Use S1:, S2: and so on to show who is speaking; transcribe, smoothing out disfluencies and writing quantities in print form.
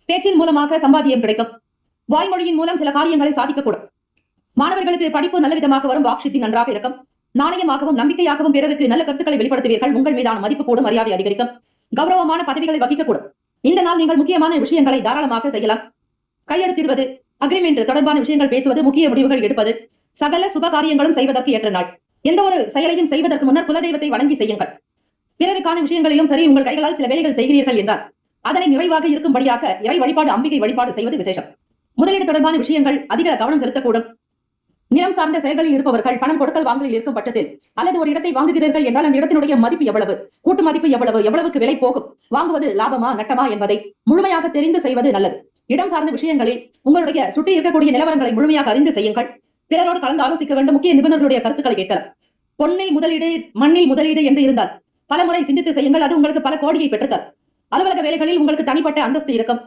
S1: பேச்சின் மூலமாக சம்பாத்தியம் கிடைக்கும். வாய்மொழியின் மூலம் சில காரியங்களை சாதிக்கக்கூடும். மாணவர்களுக்கு படிப்பு நல்ல விதமாக வரும். வாக்சித்தி நன்றாக இருக்கும். நாணயமாகவும் நம்பிக்கையாகவும் பிறருக்கு நல்ல கருத்துக்களை வெளிப்படுத்துவீர்கள். உங்கள் மீதான மதிப்பு கூடும், மரியாதை அதிகரிக்கும். கௌரவமான பதவிகளை வகிக்கக்கூடும். இந்த நாள் நீங்கள் முக்கியமான விஷயங்களை தாராளமாக செய்யலாம். கையெழுத்திடுவது, அக்ரிமெண்ட் தொடர்பான விஷயங்கள் பேசுவது, முக்கிய முடிவுகள் எடுப்பது, சகல சுப காரியங்களும் செய்வதற்கு ஏற்ற நாள். எந்த ஒரு செயலையும் செய்வதற்கு முன்னர் குலதெய்வத்தை வணங்கி செய்யுங்கள். பிறருக்கான விஷயங்களிலும் சரி, உங்கள் கைகளால் சில வேலைகள் செய்கிறீர்கள் என்றால் அதனை நிறைவாக இருக்கும்படியாக இறை வழிபாடு, அம்பிகை வழிபாடு செய்வது விசேஷம். முதலீடு தொடர்பான விஷயங்கள் அதிக கவனம் செலுத்தக்கூடும். நிலம் சார்ந்த செயல்களில் இருப்பவர்கள் பணம் கொடுக்கல் வாங்கலில் இருக்கும் பட்சத்தில், அல்லது ஒரு இடத்தை வாங்குகிறீர்கள் என்றால் அந்த இடத்தினுடைய மதிப்பு எவ்வளவு, கூட்டு மதிப்பு எவ்வளவு, எவ்வளவுக்கு விலை போகும், வாங்குவது லாபமா நட்டமா என்பதை முழுமையாக தெரிந்து செய்வது நல்லது. இடம் சார்ந்த விஷயங்களில் உங்களுடைய சுற்றி இருக்கக்கூடிய நிலவரங்களை முழுமையாக அறிந்து செய்யுங்கள். பிறரோடு கலந்து ஆலோசிக்க வேண்டும். முக்கிய நிபுணர்களுடைய கருத்துக்களை கேட்கலாம். பொன்னில் முதலீடு, மண்ணில் முதலீடு என்று இருந்தால் பல முறை சிந்தித்து செய்யுங்கள். அது உங்களுக்கு பல கோடியை பெற்றுத்தரும். அலுவலக வேலைகளில் உங்களுக்கு தனிப்பட்ட அந்தஸ்து இருக்கும்.